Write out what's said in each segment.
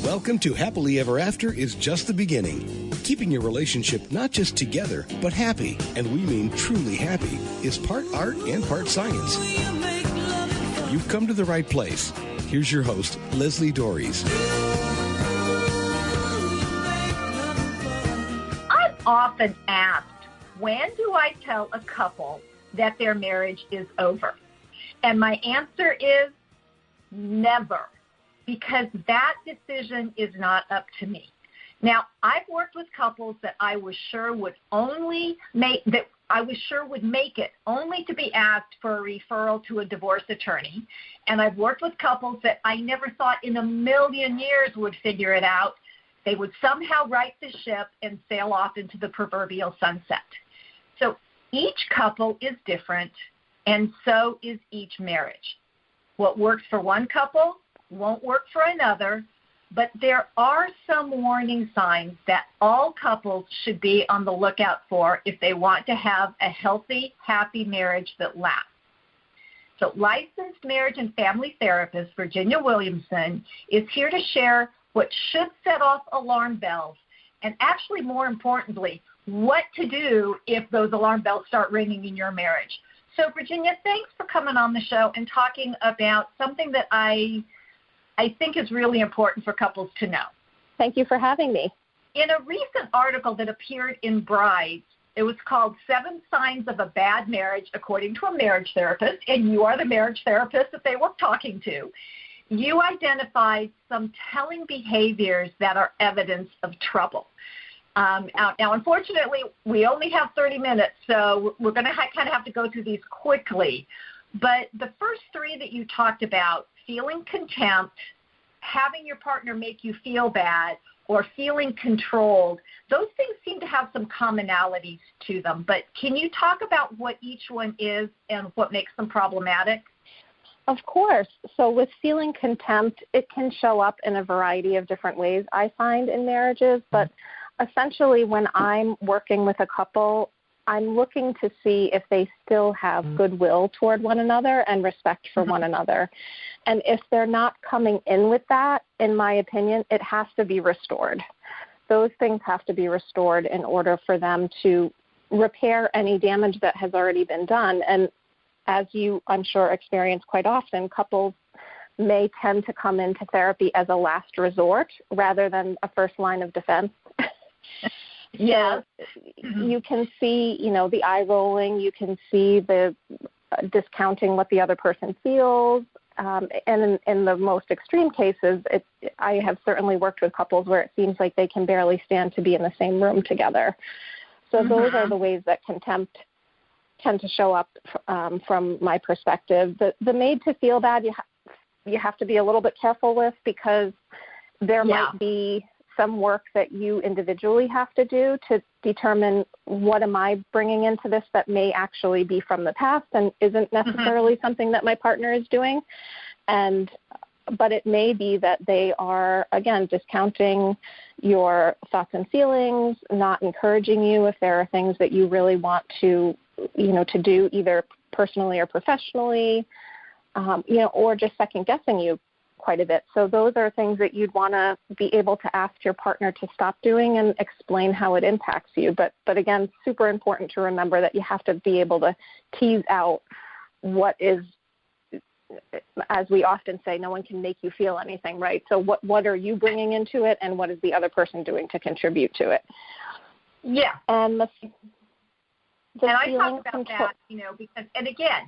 Welcome to Happily Ever After is just the beginning. Keeping your relationship not just together, but happy, and we mean truly happy, is part art and part science. You've come to the right place. Here's your host, Leslie Dories. I'm often asked, when do I tell a couple that their marriage is over? And my answer is never, because that decision is not up to me. Now, I've worked with couples that I was sure would make it only to be asked for a referral to a divorce attorney. And I've worked with couples that I never thought in a million years would figure it out. They would somehow right the ship and sail off into the proverbial sunset. So each couple is different, and so is each marriage. What works for one couple won't work for another, but there are some warning signs that all couples should be on the lookout for if they want to have a healthy, happy marriage that lasts. So licensed marriage and family therapist Virginia Williamson is here to share what should set off alarm bells, and actually, more importantly, what to do if those alarm bells start ringing in your marriage. So, Virginia, thanks for coming on the show and talking about something that I think is really important for couples to know. Thank you for having me. In a recent article that appeared in Brides, it was called 7 Signs of a Bad Marriage According to a Marriage Therapist, and you are the marriage therapist that they were talking to. You identified some telling behaviors that are evidence of trouble. Now, unfortunately, we only have 30 minutes, so we're going to kind of have to go through these quickly. But the first 3 that you talked about, feeling contempt, having your partner make you feel bad, or feeling controlled, those things seem to have some commonalities to them. But can you talk about what each one is and what makes them problematic? Of course. So with feeling contempt, it can show up in a variety of different ways, I find, in marriages. But essentially, when I'm working with a couple, I'm looking to see if they still have goodwill toward one another and respect for one another. And if they're not coming in with that, in my opinion, it has to be restored. Those things have to be restored in order for them to repair any damage that has already been done. And as you, I'm sure, experience quite often, couples may tend to come into therapy as a last resort rather than a first line of defense. Yes. You can see, the eye rolling. You can see the discounting what the other person feels. And in the most extreme cases, I have certainly worked with couples where it seems like they can barely stand to be in the same room together. So those are the ways that contempt tend to show up from my perspective. The made to feel bad, you have to be a little bit careful with, because there might be some work that you individually have to do to determine what am I bringing into this that may actually be from the past and isn't necessarily something that my partner is doing. But it may be that they are, again, discounting your thoughts and feelings, not encouraging you if there are things that you really want to do either personally or professionally, or just second guessing you quite a bit. So those are things that you'd want to be able to ask your partner to stop doing and explain how it impacts you. But again, super important to remember that you have to be able to tease out what is, as we often say, no one can make you feel anything, right? So what are you bringing into it, and what is the other person doing to contribute to it? Yeah. And I talk about that, because, and again,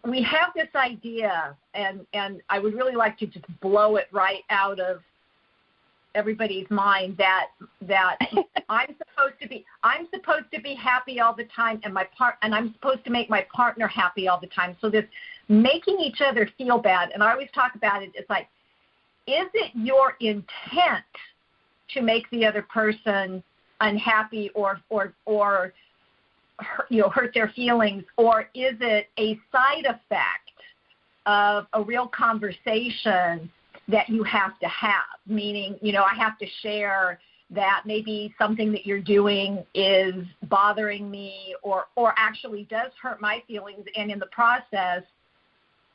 we have this idea, and I would really like to just blow it right out of everybody's mind that I'm supposed to be happy all the time, and I'm supposed to make my partner happy all the time. So this making each other feel bad, and I always talk about it. It's like, is it your intent to make the other person unhappy or hurt their feelings, or is it a side effect of a real conversation that you have to have? Meaning, I have to share that maybe something that you're doing is bothering me or actually does hurt my feelings, and in the process,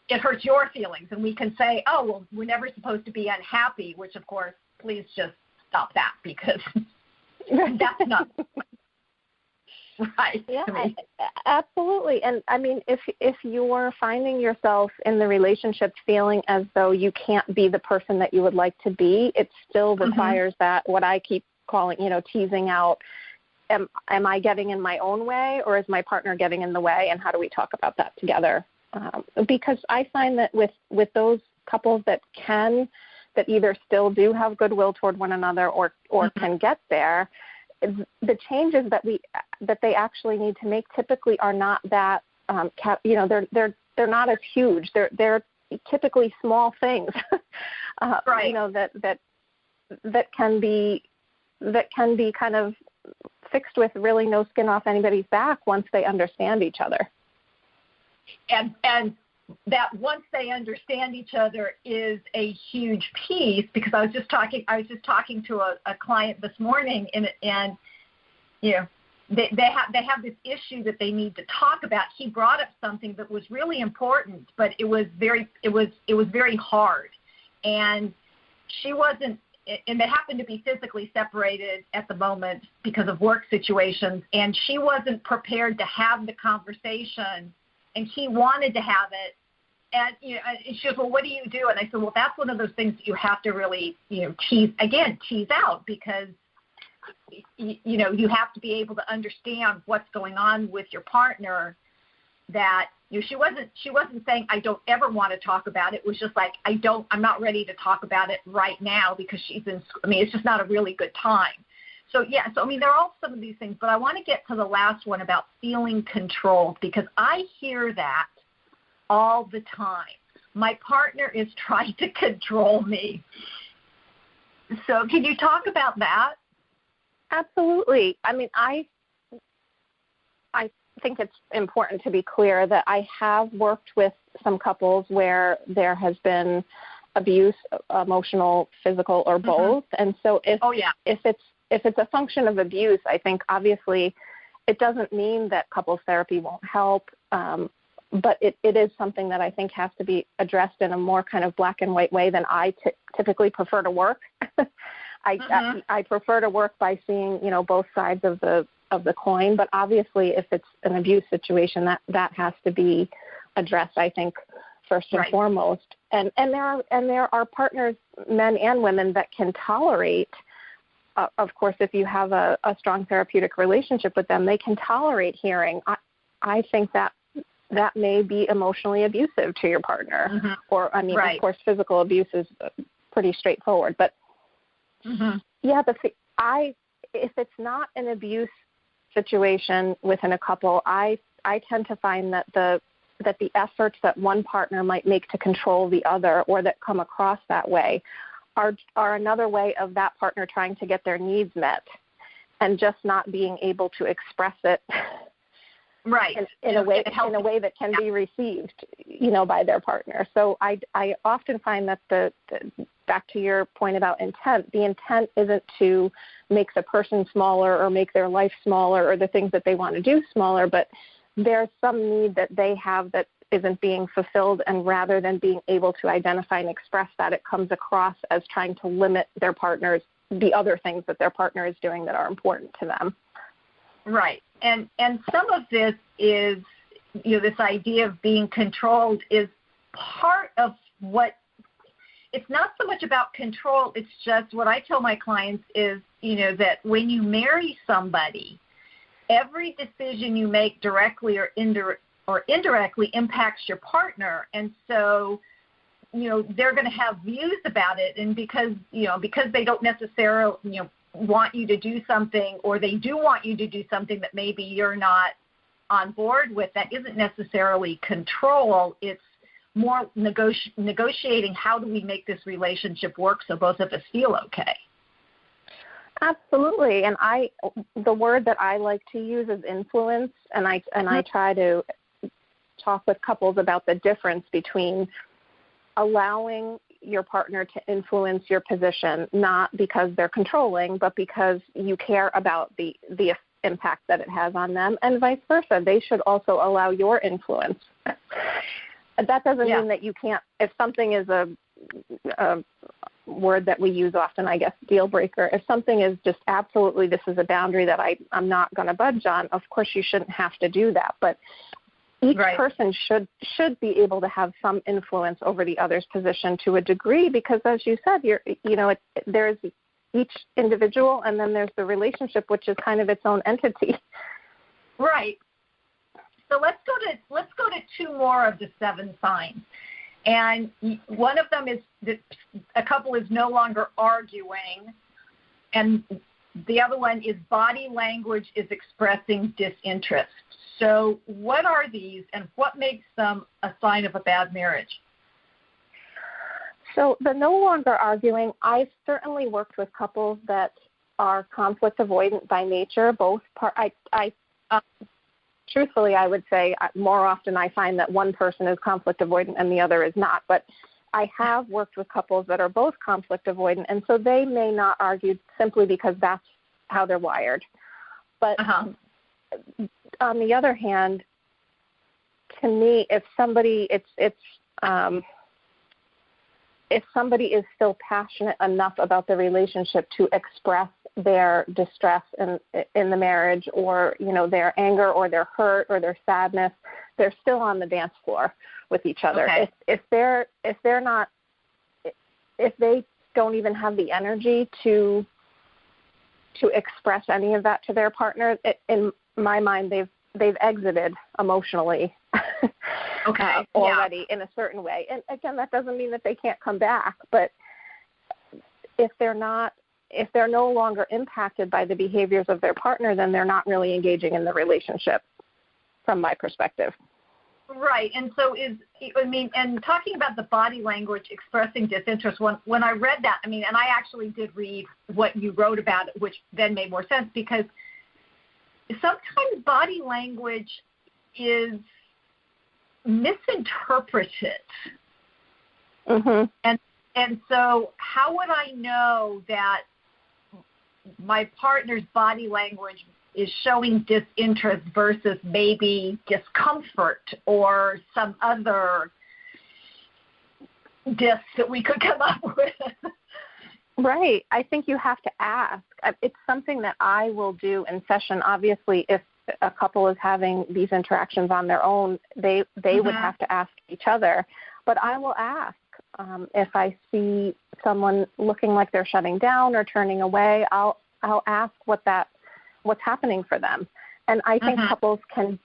it hurts your feelings. And we can say, oh, well, we're never supposed to be unhappy, which, of course, please just stop that, because that's not right. Yeah, absolutely. And I mean, if you're finding yourself in the relationship feeling as though you can't be the person that you would like to be, it still requires that, what I keep calling, teasing out, am I getting in my own way, or is my partner getting in the way, and how do we talk about that together? Because I find that with those couples that either still do have goodwill toward one another or can get there, the changes that they actually need to make typically are not that they're not as huge. They're typically small things, right. That can be kind of fixed with really no skin off anybody's back once they understand each other. And that once they understand each other is a huge piece, because I was just talking to a client this morning, and they have this issue that they need to talk about. He brought up something that was really important, but it was very hard, and she wasn't. And they happened to be physically separated at the moment because of work situations, and she wasn't prepared to have the conversation, and he wanted to have it. And she goes, well, what do you do? And I said, well, that's one of those things that you have to really, tease out, because, you have to be able to understand what's going on with your partner. That she wasn't saying I don't ever want to talk about it. It was just like I'm not ready to talk about it right now because it's just not a really good time. So yeah, there are all some of these things, but I want to get to the last one about feeling controlled, because I hear that all the time. My partner is trying to control me. So can you talk about that? Absolutely. I mean, I think it's important to be clear that I have worked with some couples where there has been abuse, emotional, physical, or both. And so if it's a function of abuse, I think obviously it doesn't mean that couples therapy won't help, but it is something that I think has to be addressed in a more kind of black and white way than I typically prefer to work. I prefer to work by seeing, both sides of the coin, but obviously if it's an abuse situation, that has to be addressed, I think, first and foremost. And there are partners, men and women, that can tolerate. Of course, if you have a strong therapeutic relationship with them, they can tolerate hearing. I think that may be emotionally abusive to your partner, or of course, physical abuse is pretty straightforward. But if it's not an abuse situation within a couple, I tend to find that the efforts that one partner might make to control the other, or that come across that way, are another way of that partner trying to get their needs met, and just not being able to express it in a way that can be received, by their partner. So I often find that back to your point about intent, the intent isn't to make the person smaller or make their life smaller or the things that they want to do smaller, but there's some need that they have that isn't being fulfilled, and rather than being able to identify and express that, it comes across as trying to limit their partner's, the other things that their partner is doing that are important to them. Right. And some of this is, this idea of being controlled is part of what, it's not so much about control, it's just what I tell my clients is, that when you marry somebody, every decision you make directly or indirectly impacts your partner. And so, they're going to have views about it. And because they don't necessarily, want you to do something, or they do want you to do something that maybe you're not on board with, that isn't necessarily control. It's more negotiating, how do we make this relationship work so both of us feel okay? Absolutely. And the word that I like to use is influence, and I try to talk with couples about the difference between allowing your partner to influence your position, not because they're controlling, but because you care about the impact that it has on them, and vice versa. They should also allow your influence. That doesn't mean that you can't, if something is a word that we use often, I guess, deal breaker, if something is just absolutely, this is a boundary that I'm not going to budge on, of course you shouldn't have to do that. But each person should be able to have some influence over the other's position to a degree, because as you said, there's each individual, and then there's the relationship, which is kind of its own entity. Right. So let's go to two more of the 7 signs. And one of them is that a couple is no longer arguing, and the other one is body language is expressing disinterest. So what are these, and what makes them a sign of a bad marriage? So the no longer arguing, I've certainly worked with couples that are conflict avoidant by nature. Truthfully, I would say more often I find that one person is conflict avoidant and the other is not. But I have worked with couples that are both conflict avoidant, and so they may not argue simply because that's how they're wired. But on the other hand, to me, if somebody if somebody is still passionate enough about the relationship to express their distress in the marriage, or their anger or their hurt or their sadness, they're still on the dance floor with each other. Okay. If they don't even have the energy to express any of that to their partner, in my mind, they've exited emotionally already in a certain way. And again, that doesn't mean that they can't come back, but if they're no longer impacted by the behaviors of their partner, then they're not really engaging in the relationship, from my perspective. Right. And so and talking about the body language expressing disinterest, when I read that, and I actually did read what you wrote about it, which then made more sense, because sometimes body language is misinterpreted. Mm-hmm. And so how would I know that my partner's body language is showing disinterest versus maybe discomfort or some other dis that we could come up with? Right. I think you have to ask. It's something that I will do in session. Obviously, if a couple is having these interactions on their own, they would have to ask each other. But I will ask. If I see someone looking like they're shutting down or turning away, I'll ask what's happening for them. And I think couples can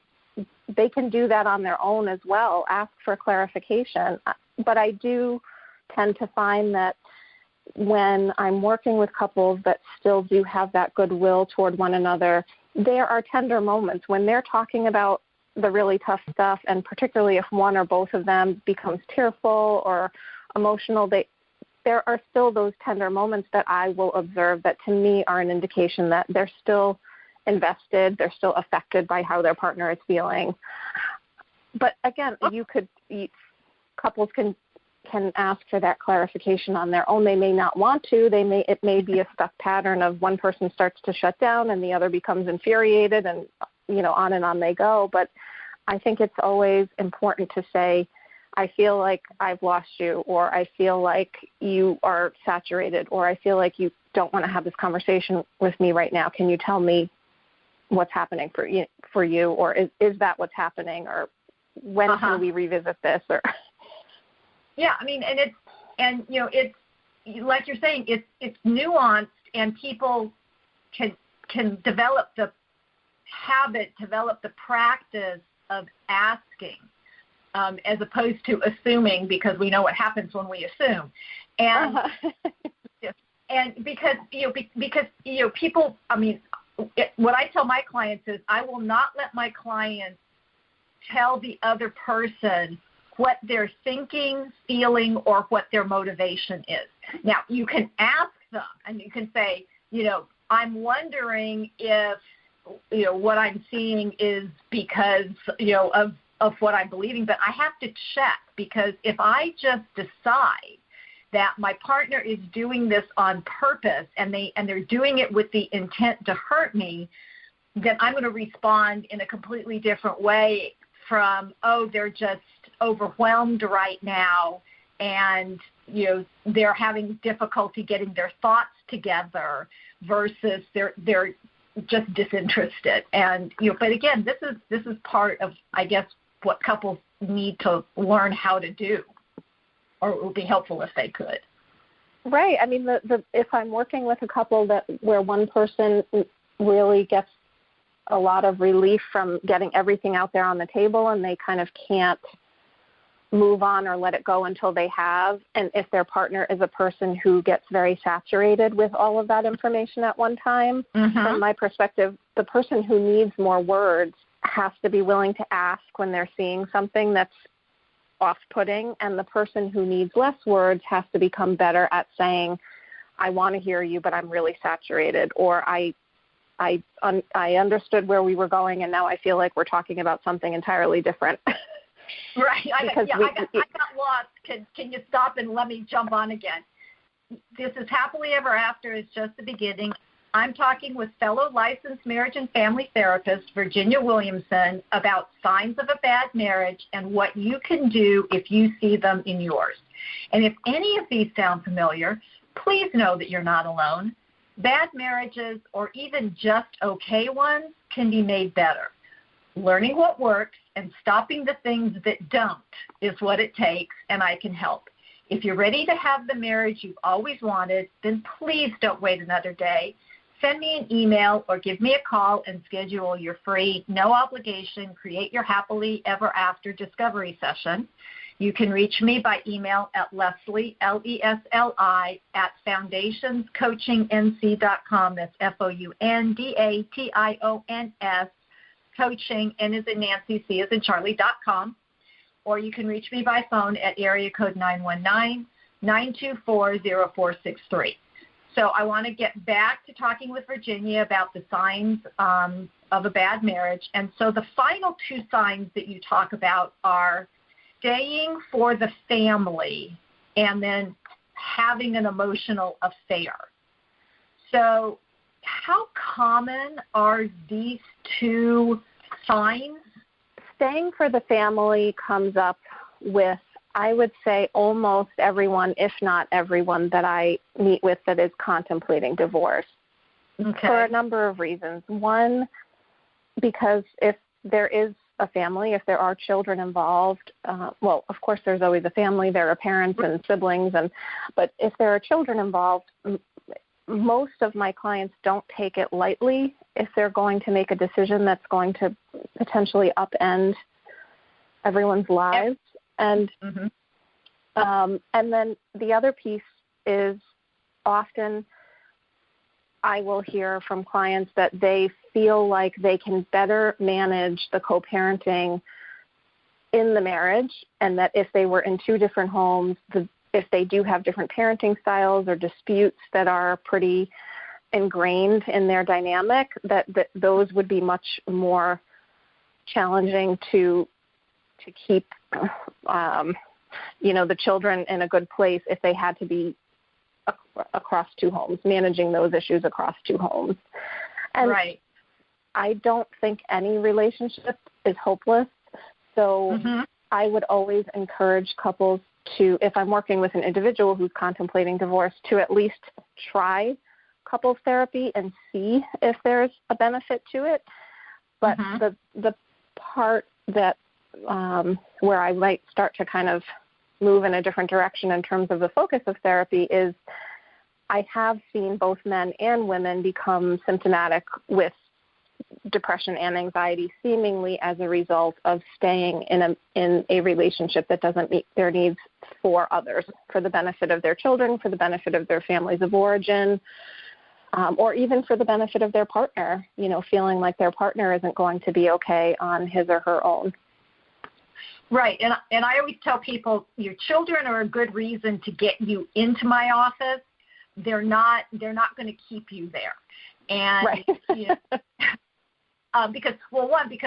do that on their own as well, ask for clarification. But I do tend to find that when I'm working with couples that still do have that goodwill toward one another, there are tender moments when they're talking about the really tough stuff, and particularly if one or both of them becomes tearful or emotional, there are still those tender moments that I will observe that to me are an indication that they're still invested, they're still affected by how their partner is feeling. But again, couples can ask for that clarification on their own. They may not want to. It may be a stuck pattern of one person starts to shut down and the other becomes infuriated, and on and on they go. But I think it's always important to say, I feel like I've lost you, or I feel like you are saturated, or I feel like you don't want to have this conversation with me right now. Can you tell me what's happening for you, or is that what's happening, or when can we revisit this? Or yeah, and it's like you're saying, it's nuanced, and people can develop the habit, develop the practice of asking. As opposed to assuming, because we know what happens when we assume, and and because people. What I tell my clients is, I will not let my clients tell the other person what they're thinking, feeling, or what their motivation is. Now, you can ask them, and you can say, I'm wondering if what I'm seeing is because of what I'm believing, but I have to check, because if I just decide that my partner is doing this on purpose and they're doing it with the intent to hurt me, then I'm going to respond in a completely different way from, they're just overwhelmed right now, and they're having difficulty getting their thoughts together versus they're just disinterested. And but again, this is part of, I guess, what couples need to learn how to do, or it would be helpful if they could. Right. I mean, if I'm working with a couple where one person really gets a lot of relief from getting everything out there on the table, and they kind of can't move on or let it go until they have, and if their partner is a person who gets very saturated with all of that information at one time, from my perspective, the person who needs more words has to be willing to ask when they're seeing something that's off-putting, and the person who needs less words has to become better at saying, I want to hear you, but I'm really saturated, or I understood where we were going, and now I feel like we're talking about something entirely different. Right. I got lost. Can you stop and let me jump on again? This is Happily Ever After is just the beginning. I'm talking with fellow licensed marriage and family therapist Virginia Williamson about signs of a bad marriage and what you can do if you see them in yours. And if any of these sound familiar, please know that you're not alone. Bad marriages, or even just okay ones, can be made better. Learning what works and stopping the things that don't is what it takes, and I can help. If you're ready to have the marriage you've always wanted, then please don't wait another day. Send me an email or give me a call and schedule your free, no obligation, Create Your Happily Ever After discovery session. You can reach me by email at Leslie, Lesli, at foundationscoachingnc.com. That's FOUNDATIONS, coaching, N as in Nancy, C as in Charlie.com. Or you can reach me by phone at area code 919-924-0463. So I want to get back to talking with Virginia about the signs of a bad marriage. And so the final two signs that you talk about are staying for the family and then having an emotional affair. So how common are these two signs? Staying for the family comes up with, I would say, almost everyone, if not everyone, that I meet with that is contemplating divorce, for a number of reasons. One, because if there is a family, if there are children involved, well, of course there's always a family, there are parents and siblings, but if there are children involved, most of my clients don't take it lightly if they're going to make a decision that's going to potentially upend everyone's lives. And and then the other piece is, often I will hear from clients that they feel like they can better manage the co-parenting in the marriage, and that if they were in two different homes, if they do have different parenting styles or disputes that are pretty ingrained in their dynamic, that those would be much more challenging to keep the children in a good place if they had to be across two homes, managing those issues across two homes. And right. I don't think any relationship is hopeless. So I would always encourage couples to, if I'm working with an individual who's contemplating divorce, to at least try couples therapy and see if there's a benefit to it. But the part that where I might start to kind of move in a different direction in terms of the focus of therapy is, I have seen both men and women become symptomatic with depression and anxiety seemingly as a result of staying in a relationship that doesn't meet their needs for others, for the benefit of their children, for the benefit of their families of origin, or even for the benefit of their partner, feeling like their partner isn't going to be okay on his or her own. Right, and I always tell people, your children are a good reason to get you into my office. They're not going to keep you there, and right. Because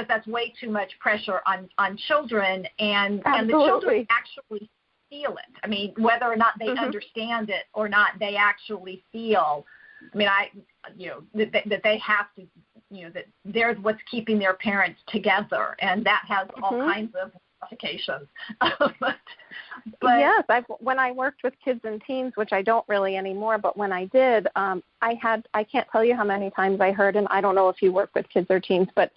that's way too much pressure on children, and the children actually feel it. I mean, whether or not they understand it or not, they actually feel. I mean, that they have to, that they're what's keeping their parents together, and that has all kinds qualifications. But yes, when I worked with kids and teens, which I don't really anymore, but when I did, I can't tell you how many times I heard, and I don't know if you work with kids or teens, but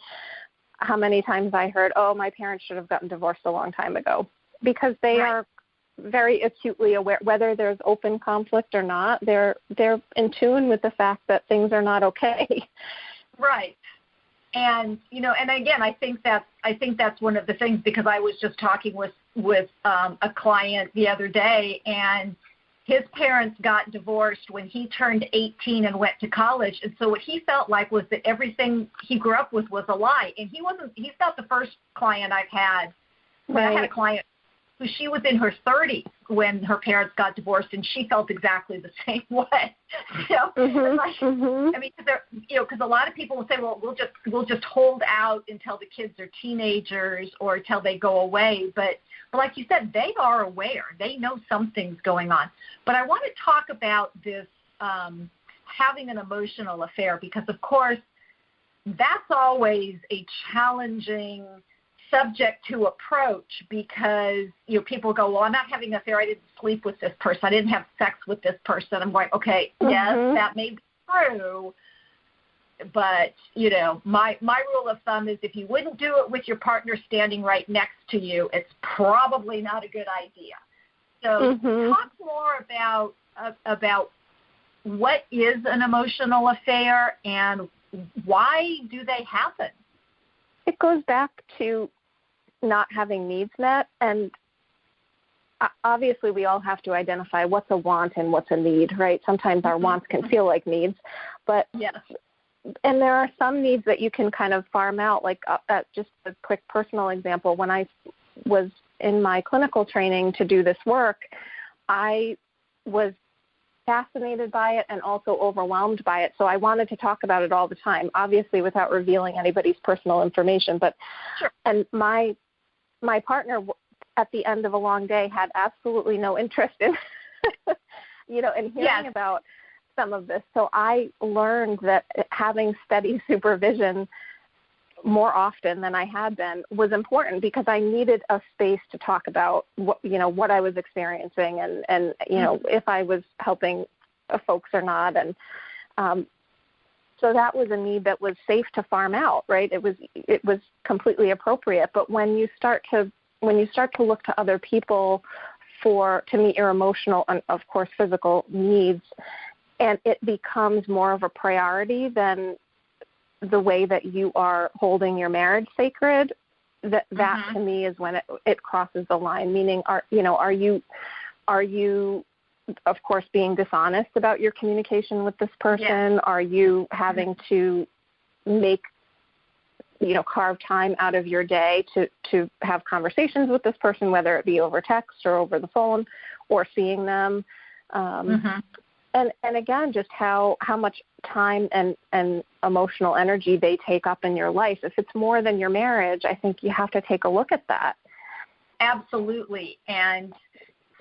how many times I heard, oh, my parents should have gotten divorced a long time ago, because they are very acutely aware, whether there's open conflict or not, they're in tune with the fact that things are not okay. Right. And, and again, I think that's one of the things, because I was just talking with a client the other day, and his parents got divorced when he turned 18 and went to college. And so what he felt like was that everything he grew up with was a lie. And he's not the first client I've had. Right. I had a client who, she was in her 30s when her parents got divorced, and she felt exactly the same way. I mean, because a lot of people will say, well, we'll just hold out until the kids are teenagers or until they go away. But like you said, they are aware. They know something's going on. But I want to talk about this having an emotional affair, because, of course, that's always a challenging subject to approach, because people go, well, I'm not having an affair. I didn't sleep with this person. I didn't have sex with this person. I'm going, okay, yes, that may be true. But, my rule of thumb is if you wouldn't do it with your partner standing right next to you, it's probably not a good idea. So talk more about what is an emotional affair and why do they happen? It goes back to not having needs met, and obviously we all have to identify what's a want and what's a need, right? Sometimes our wants can feel like needs, but yes. And there are some needs that you can kind of farm out, like just a quick personal example. When I was in my clinical training to do this work, I was fascinated by it and also overwhelmed by it. So I wanted to talk about it all the time, obviously without revealing anybody's personal information. But sure. And my partner at the end of a long day had absolutely no interest in, in hearing about some of this. So I learned that having steady supervision more often than I had been was important, because I needed a space to talk about what I was experiencing and if I was helping folks or not. And so that was a need that was safe to farm out, right? It was completely appropriate. But when you start to look to other people to meet your emotional and, of course, physical needs, and it becomes more of a priority than the way that you are holding your marriage sacred, that to me is when it crosses the line. Meaning, are you, of course, being dishonest about your communication with this person? Yeah. Are you having to carve time out of your day to have conversations with this person, whether it be over text or over the phone or seeing them? And again, just how much time and emotional energy they take up in your life. If it's more than your marriage, I think you have to take a look at that. Absolutely. And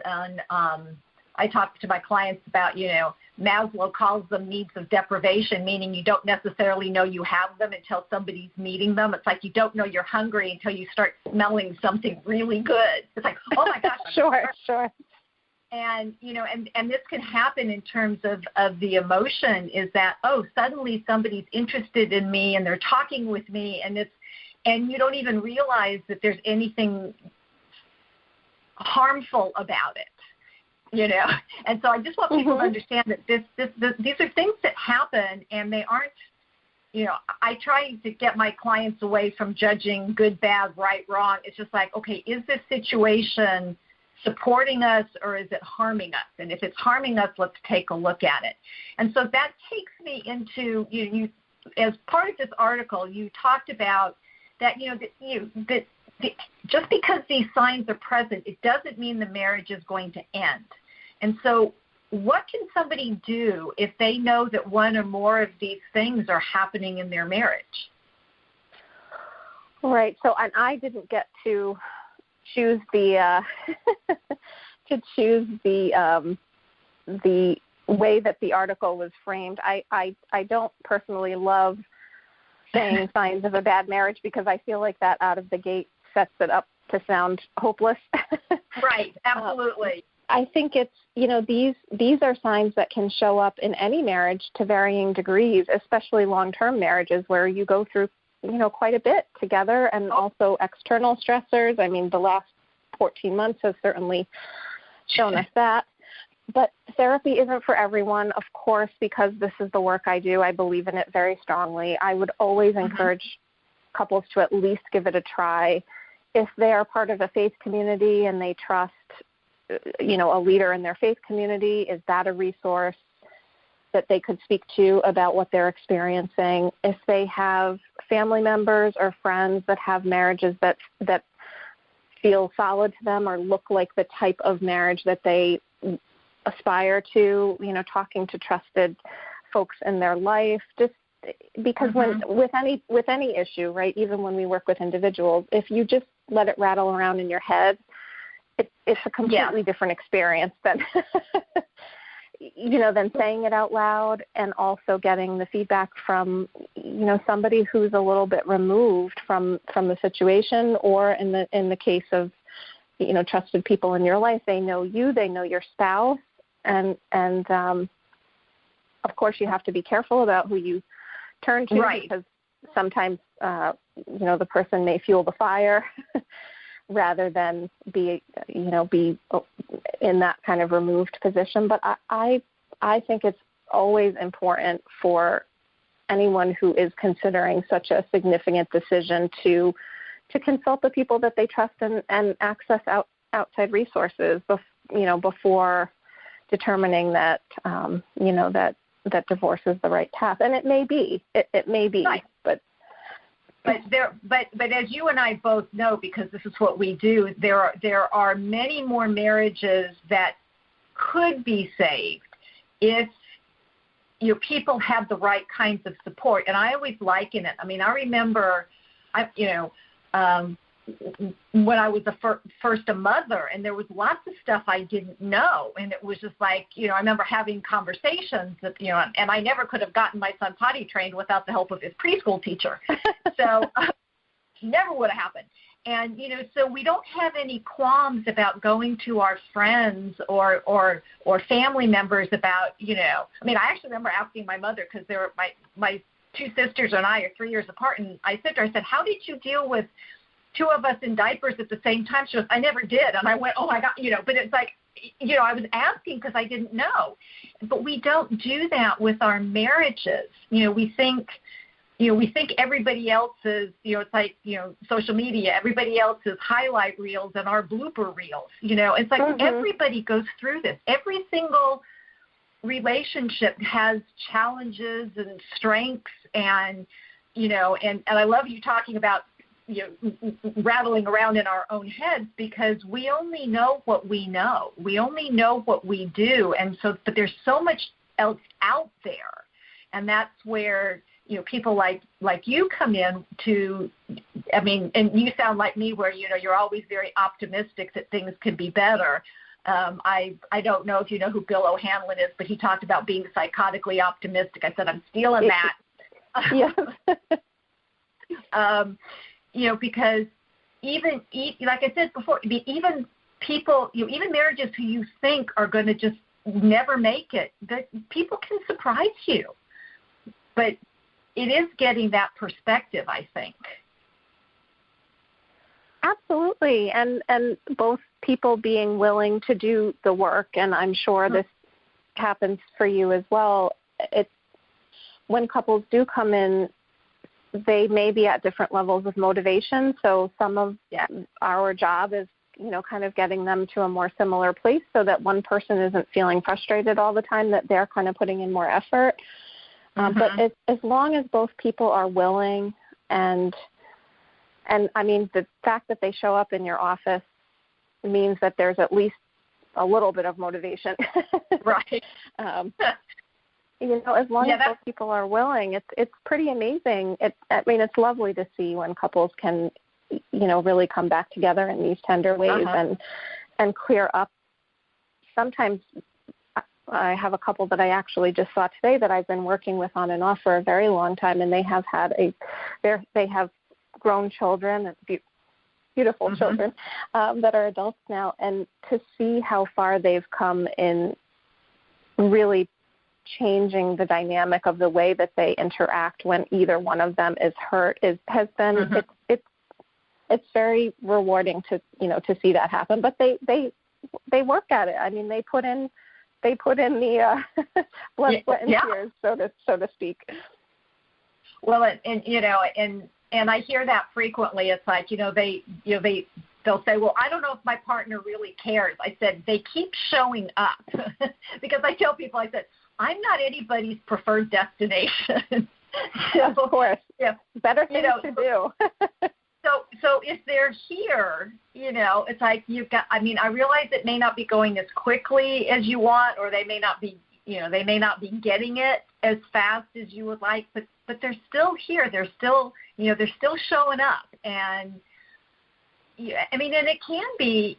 I talk to my clients about, Maslow calls them needs of deprivation, meaning you don't necessarily know you have them until somebody's meeting them. It's like you don't know you're hungry until you start smelling something really good. It's like, oh, my gosh. Sure. And, and this can happen in terms of the emotion, is that, suddenly somebody's interested in me and they're talking with me, and you don't even realize that there's anything harmful about it, And so I just want people to understand that these are things that happen, and they aren't, I try to get my clients away from judging good, bad, right, wrong. It's just like, okay, is this situation supporting us or is it harming us? And if it's harming us, let's take a look at it. And so that takes me into, you as part of this article, you talked about that, just because these signs are present, it doesn't mean the marriage is going to end. And so what can somebody do if they know that one or more of these things are happening in their marriage? Right. So, and I didn't get to choose the the way that the article was framed. I don't personally love saying signs of a bad marriage, because I feel like that out of the gate sets it up to sound hopeless. Right, absolutely. I think it's, these are signs that can show up in any marriage to varying degrees, especially long-term marriages where you go through, quite a bit together, and also external stressors. I mean, the last 14 months has certainly shown us that. But therapy isn't for everyone, of course, because this is the work I do. I believe in it very strongly. I would always encourage couples to at least give it a try. If they are part of a faith community and they trust, a leader in their faith community, is that a resource that they could speak to about what they're experiencing? If they have family members or friends that have marriages that feel solid to them or look like the type of marriage that they aspire to, talking to trusted folks in their life, just because when with any issue, right, even when we work with individuals, if you just let it rattle around in your head, it's a completely different experience than than saying it out loud, and also getting the feedback from somebody who's a little bit removed from the situation, or in the case of trusted people in your life, they know you, they know your spouse, and of course you have to be careful about who you turn to, because sometimes the person may fuel the fire rather than be in that kind of removed position. But I think it's always important for anyone who is considering such a significant decision to consult the people that they trust and access outside resources before determining that that divorce is the right path. And it may be, right. But as you and I both know, because this is what we do, there are many more marriages that could be saved if people have the right kinds of support. And I always liken it. I mean, I remember, when I was first a mother, and there was lots of stuff I didn't know, and it was just like, I remember having conversations that, and I never could have gotten my son potty trained without the help of his preschool teacher. So never would have happened. And, so we don't have any qualms about going to our friends or family members about, I mean, I actually remember asking my mother, because they were my two sisters and I are 3 years apart, and I said to her, I said, how did you deal with two of us in diapers at the same time? She goes, I never did. And I went, oh my God, but it's like, I was asking because I didn't know. But we don't do that with our marriages. We think everybody else's, it's like, social media, everybody else's highlight reels and our blooper reels, it's like everybody goes through this. Every single relationship has challenges and strengths, and, and I love you talking about, rattling around in our own heads, because we only know what we know. We only know what we do. And so, but there's so much else out there. And that's where, people like you come in to, I mean, and you sound like me where, you're always very optimistic that things could be better. I don't know if you know who Bill O'Hanlon is, but he talked about being psychotically optimistic. I said, I'm stealing that. Yes. Because even like I said before, even people, even marriages who you think are going to just never make it, that people can surprise you. But it is getting that perspective, I think. Absolutely, and both people being willing to do the work, and I'm sure this happens for you as well. It's when couples do come in, they may be at different levels of motivation. So some of our job is, kind of getting them to a more similar place so that one person isn't feeling frustrated all the time, that they're kind of putting in more effort. But as long as both people are willing, and I mean, the fact that they show up in your office means that there's at least a little bit of motivation. Right. As long as both people are willing, it's pretty amazing. It's lovely to see when couples can, really come back together in these tender ways and clear up. Sometimes I have a couple that I actually just saw today that I've been working with on and off for a very long time, and they have had they have grown children, beautiful children that are adults now, and to see how far they've come in really changing the dynamic of the way that they interact when either one of them is hurt has been it's very rewarding to see that happen. But they work at it. I mean, they put in the blood, sweat, and tears, so to speak. Well, and I hear that frequently. It's like they'll say, well, I don't know if my partner really cares. I said they keep showing up because I tell people, I said, I'm not anybody's preferred destination. Of course, better things to do. So if they're here, it's like you've got. I mean, I realize it may not be going as quickly as you want, or they may not be getting it as fast as you would like, but they're still here. They're still showing up, and I mean, and it can be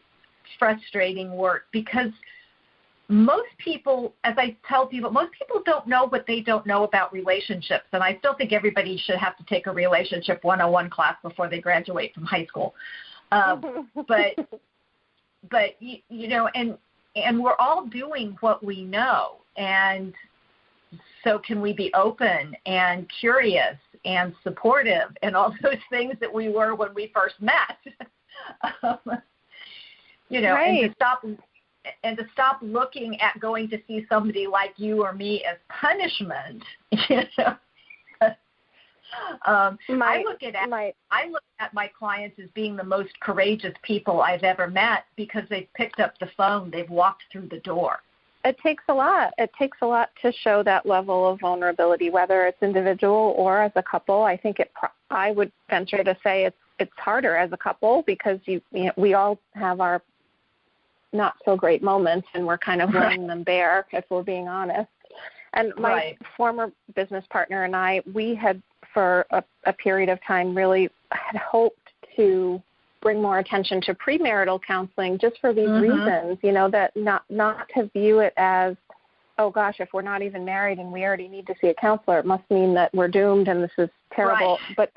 frustrating work because most people, as I tell people, most people don't know what they don't know about relationships, and I still think everybody should have to take a relationship 101 class before they graduate from high school. But and we're all doing what we know, and so can we be open and curious and supportive and all those things that we were when we first met, right. and to stop looking at going to see somebody like you or me as punishment. I look at my clients as being the most courageous people I've ever met because they've picked up the phone, they've walked through the door. It takes a lot. It takes a lot to show that level of vulnerability, whether it's individual or as a couple. I think I would venture to say it's harder as a couple because we all have our not so great moments, and we're kind of laying them bare, if we're being honest. And my former business partner and I, we had for a period of time really had hoped to bring more attention to premarital counseling just for these reasons, that not to view it as, oh gosh, if we're not even married and we already need to see a counselor, it must mean that we're doomed and this is terrible. Right. But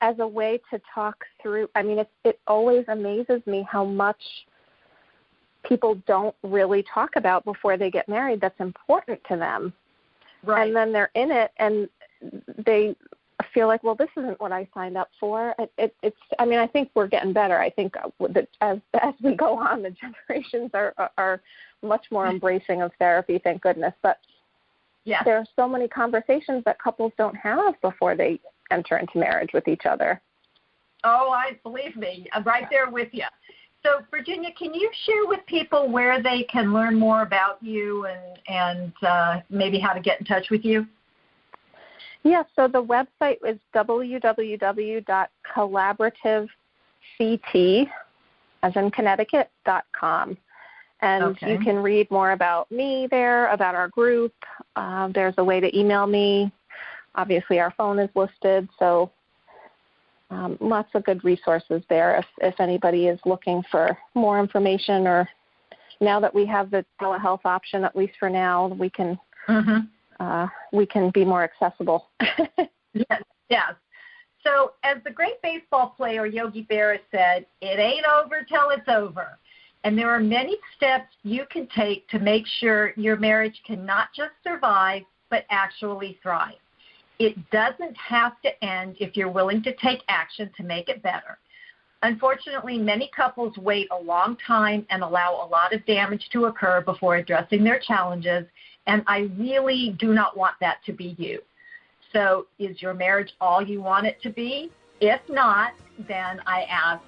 as a way to talk through, I mean, it always amazes me how much people don't really talk about before they get married that's important to them. Right. And then they're in it and they feel like, well, this isn't what I signed up for. I mean, I think we're getting better. I think that as we go on, the generations are much more embracing of therapy, thank goodness. But there are so many conversations that couples don't have before they enter into marriage with each other. Oh, believe me, I'm right there with you. So, Virginia, can you share with people where they can learn more about you and maybe how to get in touch with you? Yeah, so the website is www.collaborativect, as in Connecticut.com. And you can read more about me there, about our group. There's a way to email me. Obviously, our phone is listed, so lots of good resources there if anybody is looking for more information, or now that we have the telehealth option, at least for now, we can be more accessible. Yes. So as the great baseball player Yogi Berra said, it ain't over till it's over. And there are many steps you can take to make sure your marriage can not just survive, but actually thrive. It doesn't have to end if you're willing to take action to make it better. Unfortunately, many couples wait a long time and allow a lot of damage to occur before addressing their challenges, and I really do not want that to be you. So is your marriage all you want it to be? If not, then I ask,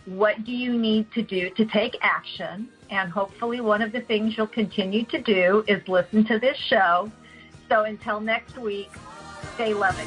what do you need to do to take action? And hopefully one of the things you'll continue to do is listen to this show. So until next week, stay loving.